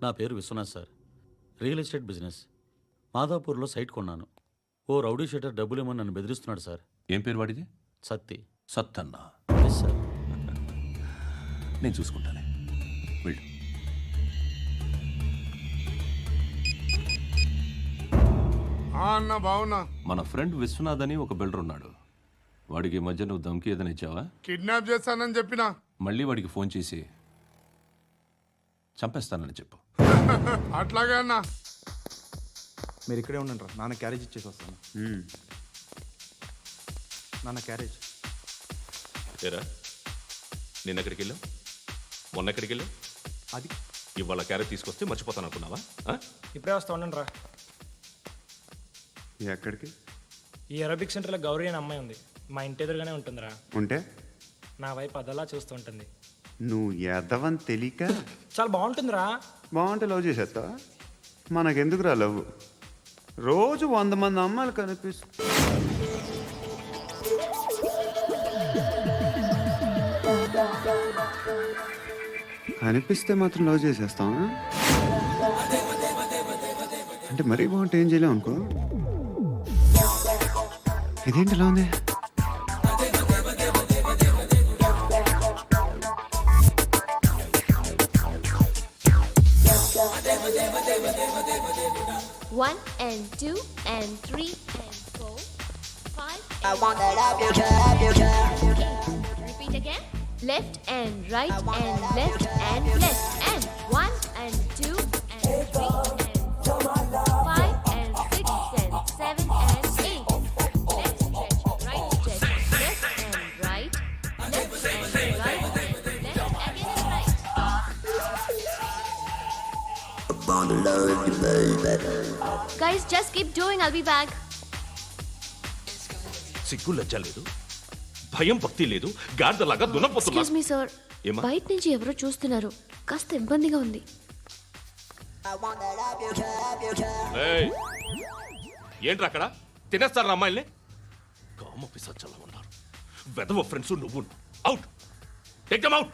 నా పేరు Vishwanath sir. Real estate business. మాదాపూర్లో సైట్ కొన్నాను. ఓ రౌడీ షీటర్ డబ్బులు ఇవ్వమని నన్ను బెదిరిస్తున్నాడు సార్. ఏం పేరు వాడిది? సత్తి. సత్తన్నా? Yes sir. నేను చూసుకుంటానే, వెళ్ళు. అన్న బావున్నా. మన ఫ్రెండ్ విశ్వనాథ్ అని ఒక బిల్డర్ ఉన్నాడు. వాడికి ఈ మధ్య నువ్వు ధమ్కి ఏదైనా ఇచ్చావా? కిడ్నాప్ చేస్తానని చెప్పినా. మళ్ళీ వాడికి ఫోన్ చేసి చంపేస్తానని చెప్పు. అట్లాగే అన్న. మీరు ఇక్కడే ఉండండి రా, నాన్న క్యారేజ్ ఇచ్చేసి వస్తాను. నాన్న క్యారేజ్. ఏరా, నిన్న ఎక్కడికి వెళ్ళావు? మొన్న ఎక్కడికి వెళ్ళావు? అది ఇవాళ క్యారెట్ తీసుకొస్తే మర్చిపోతాను అనుకున్నావా? ఇప్పుడే వస్తా ఉండండి రా. ఎక్కడికి? ఈ అరబిక్ సెంటర్లో గౌరీ అనే అమ్మాయి ఉంది. మా ఇంటి ఎదురుగానే ఉంటుందిరా. ఉంటే నా వైపు అదలా చూస్తూ ఉంటుంది. నువ్వు ఎదవని తెలియక చాలా బాగుంటుందిరా. బాగుంటే లవ్ చేసేస్తావా? మనకెందుకురా లవ్? రోజు 100 మంది అమ్మాయిలు కనిపిస్తే మాత్రం లవ్ చేసేస్తావా? అంటే మరీ బాగుంటే ఏం చేయలేవు అనుకో. ఇదేంటి ఇలా ఉంది? One and two and three and four, five. I want that up your job. Repeat again. Left and right and left and left and one and two and three and four, five and six and seven and eight. Left stretch, right stretch, left and right, left and right and left again and right. Guys, just keep doing. I'll be back. సిగ్గు లజ్జ లేదు, భయం భక్తి లేదు, గాడిదలాగా దున్నపోతున్నా. Excuse me, sir. ఏమా? బయట నుంచి ఎవరో చూస్తున్నారు. కాస్త ఇబ్బందిగా ఉంది. ఏయ్, ఏంట్రా అక్కడ? తినేస్తారా అమ్మాయిల్ని? కామ పిశాచాలా ఉన్నారు. వెదవ ఫ్రెండ్స్ నువ్వు. Out, take them out.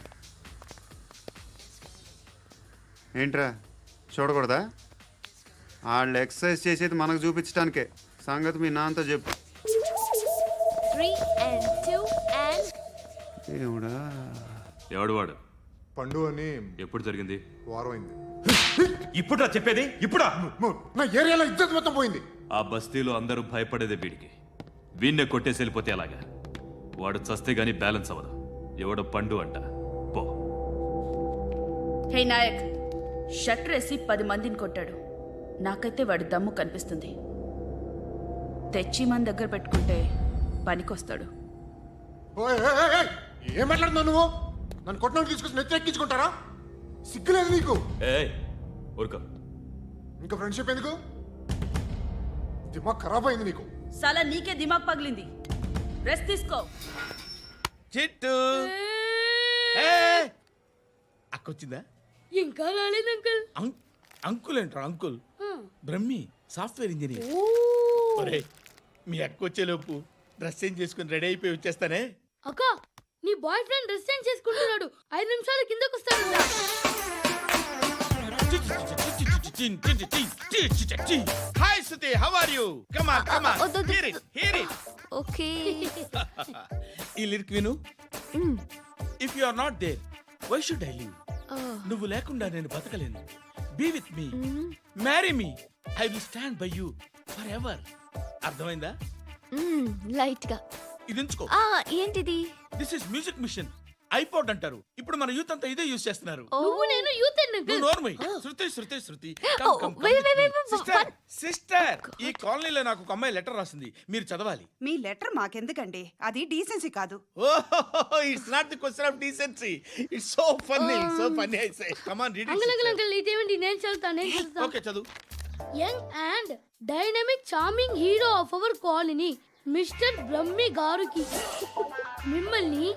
ఏంట్రా చూడకూడదా? వాళ్ళు ఎక్సర్సైజ్ చేసేది మనకు చూపించడానికే. సంగతి మీ నాన్నతో చెప్పు. 3 and 2 and ఏమిడా? ఎవడు వాడు? పండు అని. ఎప్పుడు జరిగింది? వారం అయింది. ఇప్పుడా చెప్పేది? ఇప్పుడా? నా ఏరియాలో ఇజ్జత్ మొత్తం పోయింది. ఆ బస్తీలో అందరూ భయపడేదే వీడికి. వీణ్ణే కొట్టేసి వెళ్ళిపోతే అలాగా. వాడు చస్తే గానీ బ్యాలెన్స్ అవ్వదు. ఎవడో పండు అంట. పో. హే నాయక్, షట్టర్ వేసి 10 మందిని కొట్టాడు. నాకైతే వాడి దమ్ము కనిపిస్తుంది. తెచ్చి మన దగ్గర పెట్టుకుంటే పనికొస్తాడు. ఓయ్, ఏయ్, ఏయ్, ఏయ్, ఏం మాట్లాడుతున్నావు నువ్వు? నన్ను కొట్టడానికి తీసుకొచ్చి నెత్తి ఎక్కించుకుంటారా? సిగ్గులేదు నీకు? ఏయ్, ఊరుకో. ఇంకా ఫ్రెండ్షిప్ ఎందుకు? దిమాగ్ ఖరాబ్ అయింది నీకు. సాలా నీకే దిమాగ్ పగిలింది. రెస్ట్ తీసుకో. చిట్టు అక్కొచ్చిందా? ఇంకా రాలేదు అంకుల్. అంకుల్ ఏంట్రా? Uncle Brahmi, software engineer. ఒరే, మీ అక్కొచ్చేలోపు డ్రెస్ చేంజ్ చేసుకుని రెడీ అయిపోయి వచ్చేస్తానే. అక్క, నీ బాయ్ ఫ్రెండ్ డ్రెస్ చేంజ్ చేసుకుంటున్నాడు. 5 నిమిషాల కిందకు వస్తాడు. Hi Suthi, how are you? Come on, come on. Hear it, hear it. Okay. ఈ లిరిక్ విను. If you are not there, why should I live? నువ్వు లేకుండా నేను బతకలేను. Be with me, marry me, I will stand by you forever. అర్థమైందా? Light గా. ఇది ఉంచుకో. ఏంటిది? This is music machine. IPod అంటారు. ఇప్పుడు మన యూత్ అంతా ఇదే యూజ్ చేస్తున్నారు. నువ్వు నేను యూత్ నువ్వు నోర్మై. శృతి, శృతి, శృతి. సిస్టర్, సిస్టర్, ఈ కాలనీలో నాకు ఒక అమ్మాయి లెటర్ రాసింది. మీరు చదవాలి. మీ లెటర్ మాకెందుకండి? అది డీసెన్సీ కాదు. ఓహో, it's not the question of decency. It's so funny, so funny. I say come on, read it. Uncle ఇదేంటి? నేను చదువుతాను. ఓకే, చదువు. Young and dynamic charming hero of our colony mister Brahmi గారికి మిమ్మల్ని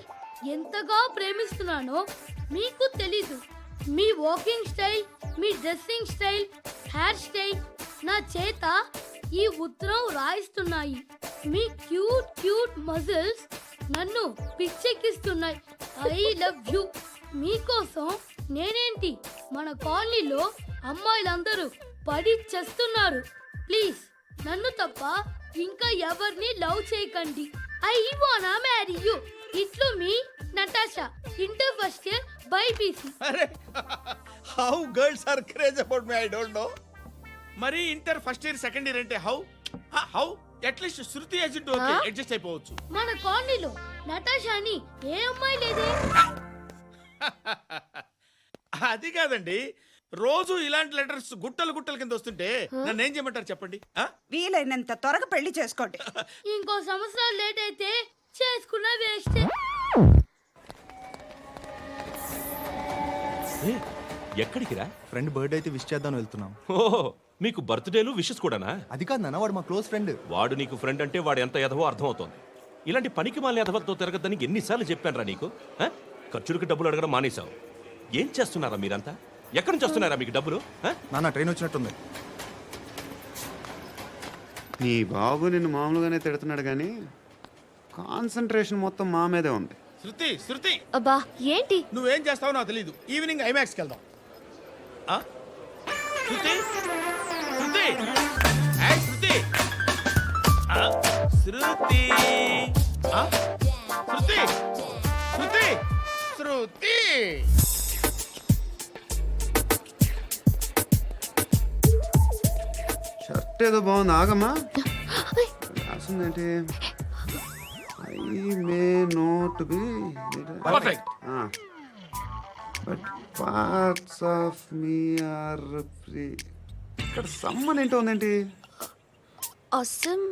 ఎంతగా ప్రేమిస్తున్నానో మీకు తెలీదు. మీ వాకింగ్ స్టైల్, మీ డ్రెస్సింగ్ స్టైల్, హెయిర్ స్టైల్ నా చేత ఈ ఉత్తరం రాయిస్తున్నాయి. మీ క్యూట్ క్యూట్ మజిల్స్ నన్ను పిచ్చెక్కిస్తున్నాయి. I love you. మీకోసం నేనేంటి మన కాలనీలో అమ్మాయిలందరూ పడి చేస్తున్నారు. ప్లీజ్ నన్ను తప్ప ఇంకా ఎవరిని లవ్ చేయకండి. ఐ వానా మ్యారీ యు. ఇట్లు మీ Natasha, inter first year BiPC. అరే how girls are craze about me I don't know. మరి inter first year second year అంటే how at least Shruti agent okay adjust అయిపోవచ్చు. మన కాలనీలో నటాషా అని ఏ అమ్మాయి లేదే. అది కాదండి, రోజు ఇలాంటి లెటర్స్ గుట్టలు గుట్టల కింద వస్తుంటే నన్ను ఏం చేయమంటారు చెప్పండి? వీలైనంత త్వరగా పెళ్లి చేసుకోండి. ఇంకో సంవత్సరాలు లేట్ అయితే చేసుకున్న వేస్ట్. ఏ, ఎక్కడికి రా? ఫ్రెండ్ బర్త్డే అయితే విష్ చేద్దాం వెళ్తున్నాం. ఓహో, మీకు బర్త్డేలు విషెస్ కూడానా? అది కాదు నాన్న, వాడు మా క్లోజ్ ఫ్రెండ్. వాడు నీకు ఫ్రెండ్ అంటే వాడు ఎంత ఎదవో అర్థమవుతోంది. ఇలాంటి పనికి మాలిన ఎదవలతో తిరగద్దని ఎన్నిసార్లు చెప్పానురా నీకు? ఆ? ఖర్చులకు డబ్బులు అడగడం మానేశావు. ఏం చేస్తున్నారా మీరంతా? ఎక్కడి నుంచి వస్తున్నారా మీకు డబ్బులు? ఆ? నాన్న ట్రైన్ వచ్చినట్టుంది. నీ బాబు నిన్ను మామూలుగానే తిడుతున్నాడు కానీ కాన్సన్ట్రేషన్ మొత్తం మా మీదే ఉంది. శృతి అబ్బా ఏంటి? నువ్వేం చేస్తావో నాకు తెలీదు. ఈవినింగ్ ఐమాక్స్కి వెళ్దాం. శృతి శృతి ఏయ్ శృతి శృతి శృతి శృతి శృతి షర్ట్ ఏదో బాగుంది, ఆగమ్మా. రాసిందేంటి? I may not be perfect. But parts of me are free. ఇక్కడ సమ్మన్ ఏంటో ఉందేంటి? awesome.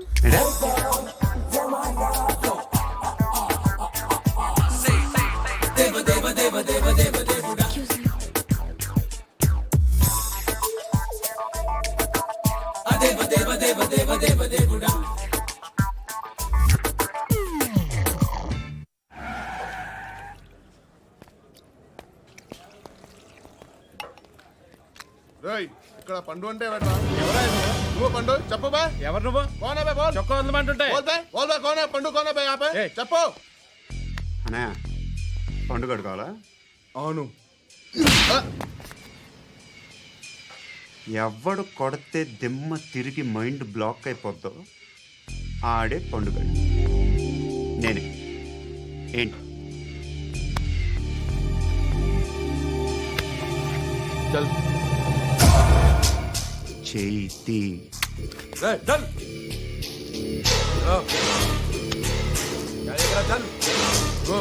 రేయ్, ఇక్కడ పండు అంటే ఎవరా? నువ్వు పండు చెప్పు బా. ఎవరు నువ్వు? కోనా బే బోల్. చొక్కా వదలమంటుంటే బోల్ బే బోల్ బే కోనా పండు కోనా బే ఆపే ఏయ్. చెప్పు. అనే పండుగ కడుకోవాలా? అవును. ఎవడు కొడితే దిమ్మ తిరిగి మైండ్ బ్లాక్ అయిపోద్దో ఆడే పండుగ. నేనే. ఏంటి? చల్ చేతి చల్ చల్ గో.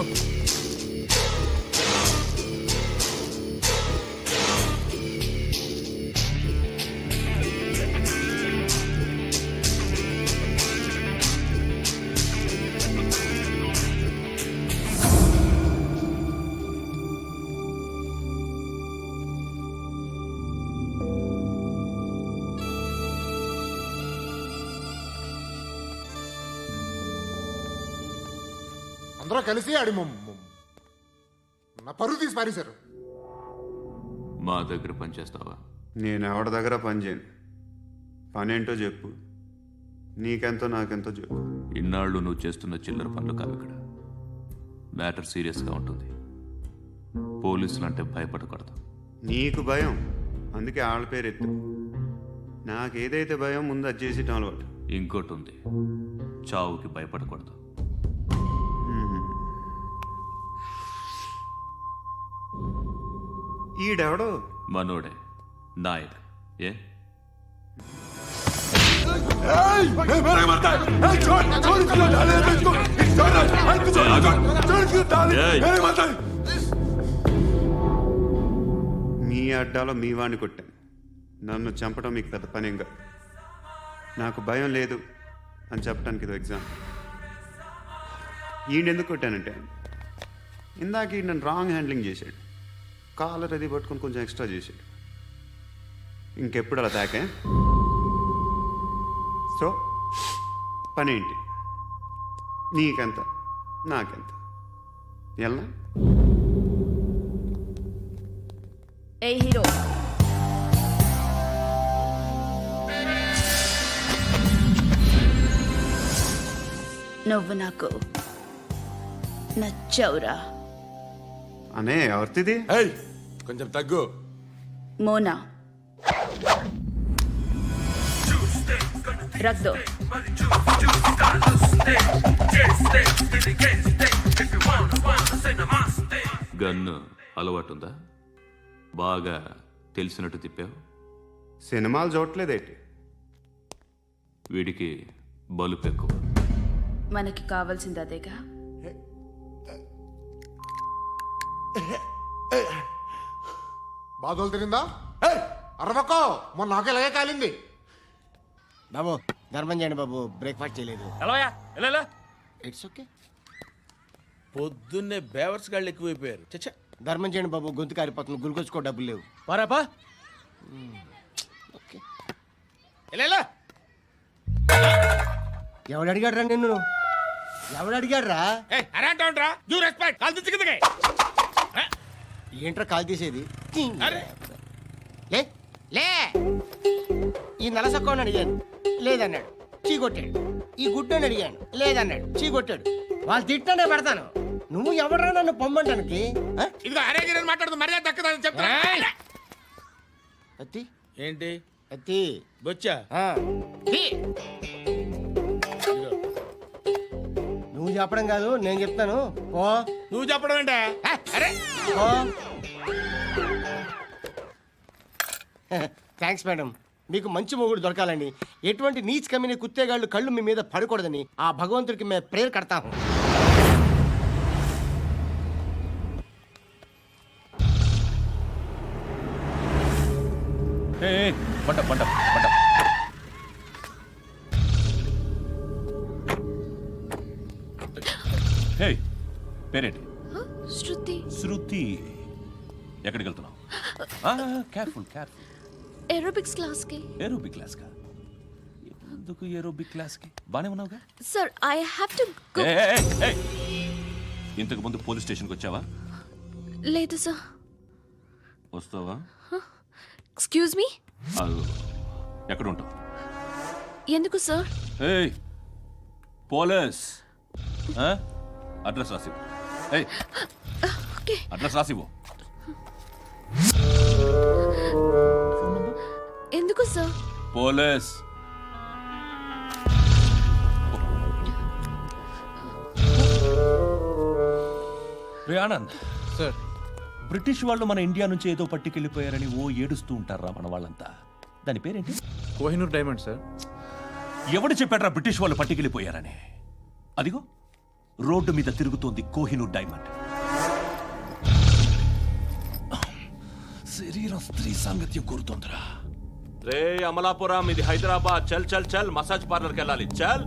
అందరూ కలిసి ఆడి నా పరువు తీసి పారేశారు. మా దగ్గర పనిచేస్తావా? నేను ఎవరి దగ్గర పని చేయను. పనేంటో చెప్పు. నీకెంతో నాకెంతో చెప్పు. ఇన్నాళ్ళు నువ్వు చేస్తున్న చిల్లర పనులు కావు ఇక్కడ. మ్యాటర్ సీరియస్గా ఉంటుంది. పోలీసులు అంటే భయపడకూడదు. నీకు భయం, అందుకే ఆళ్ళ పేరు ఎత్తు. నాకేదైతే భయం ముందు అది చేసి అలవాటు. ఇంకోటి ఉంది, చావుకి భయపడకూడదు. ఈడెవడో మనోడే నాయక్. ఏ మీ అడ్డాలో మీ వాడిని కొట్టాను. నన్ను చంపడం మీకు పెద్ద పనేంగా. నాకు భయం లేదు అని చెప్పడానికి ఇది ఎగ్జామ్. ఈయన ఎందుకు కొట్టానంటే ఇందాక ఈయన నన్ను రాంగ్ హ్యాండ్లింగ్ చేశాడు. కాలర్ అది పట్టుకొని కొంచెం ఎక్స్ట్రా చేశాడు. ఇంకెప్పుడు అలా తాకే. సో పనేంటి? నీకెంత నాకెంత ఎలా? ఏ హీరో, నువ్వు నాకు నచ్చవురా. అనే ఎవరిది? కొంచెం తగ్గు. మోనా. रख दो। గన్ను అలవాటుందా? బాగా తెలిసినట్టు తిప్పావు. సినిమాలు చూడట్లేదేంటి? వీడికి బలుపు ఎక్కువ. మనకి కావాల్సింది అదేగా. బాధలు తిరిందా? అరవకో, మొన్న నాకు ఇలాగే కాలింది. బాబు ధర్మం చేయండి బాబు, బ్రేక్ఫాస్ట్ చేయలేదు. ఎలా ఇట్స్ ఓకే. పొద్దున్నే బేవర్స్ గాళ్ళు ఎక్కువైపోయారు. చచ్చా, ధర్మం చేయండి బాబు, గొంతు కారిపోతుంది, గురికొచ్చుకో డబ్బులు లేవు. పారాపా ఓకే. ఎలా ఎవడు అడిగాడు రా నిన్ను? ఎవడు అడిగాడు రా? అరే అంటా యూ రెస్పెక్ట్ కాల్ తెచ్చి కిందకి. ఏంట్రా కాల్ తీసేది? అరే లే లే. ఈ నలసక్కని అడిగాను, లేదన్నాడు, చీ కొట్టాడు. ఈ గుడ్డని అడిగాను, లేదన్నాడు, చీ కొట్టాడు. వాళ్ళు తిట్టానే పెడతాను. నువ్వు ఎవడరా నన్ను పొమ్మంటానికి? ఇదిగో అరే గిరని మాట్లాడుతూ మర్యాద దక్కదని చెప్తా. అత్తి ఏంటి అత్తి బొచ్చా? తీ. నువ్వు చెప్పడం కాదు, నేను చెప్తాను. ఓ నువ్వు చెప్పడం ఏంటే? అరే ఓ థ్యాంక్స్ మేడం. మీకు మంచి మొగుడు దొరకాలని, ఎటువంటి నీచ్ కమ్మిన కుత్తేగాళ్ళు కళ్ళు మీ మీద పడకూడదని ఆ భగవంతుడికి మేము ప్రేయర్ కడతాము. పంట పంట పంట. హే, పేరేంటి? శృతి. శృతి. ఎక్కడికి వెళ్తున్నావు? Careful careful. ఏరోబిక్స్ క్లాస్కి. ఏరోబిక్ క్లాస్కా? ఎందుకు ఏరోబిక్ క్లాస్కి? బానే ఉన్నావుగా? Sir I have to go. ఇంతకు ముందు పోలీస్ స్టేషన్కి వచ్చావా? లేదు సార్. వస్తావా? Excuse me. ఎక్కడ ఉంటావు? ఎందుకు సార్? ఏయ్, పోలీస్. అడ్రస్ రాసివ్వు. ఏయ్, ఓకే. అడ్రస్ రాసివ్వు. ఎందుకు సార్? పోలీస్. రే ఆనంద్ సార్, బ్రిటిష్ వాళ్ళు మన ఇండియా నుంచి ఏదో పట్టుకెళ్ళిపోయారని ఓ ఏడుస్తూ ఉంటారా మన వాళ్ళంతా? దాని పేరేంటి? Kohinoor diamond sir. ఎవడు చెప్పాడ్రా బ్రిటిష్ వాళ్ళు పట్టుకెళ్ళిపోయారని? అదిగో రోడ్డు మీద తిరుగుతోంది కోహినూర్ డైమండ్. శరీరం స్త్రీ సాంగత్యం కోరుతోందిరా. రే అమలాపురం, ఇది హైదరాబాద్. చల్ చల్ చల్, మసాజ్ పార్లర్కి వెళ్ళాలి. చల్.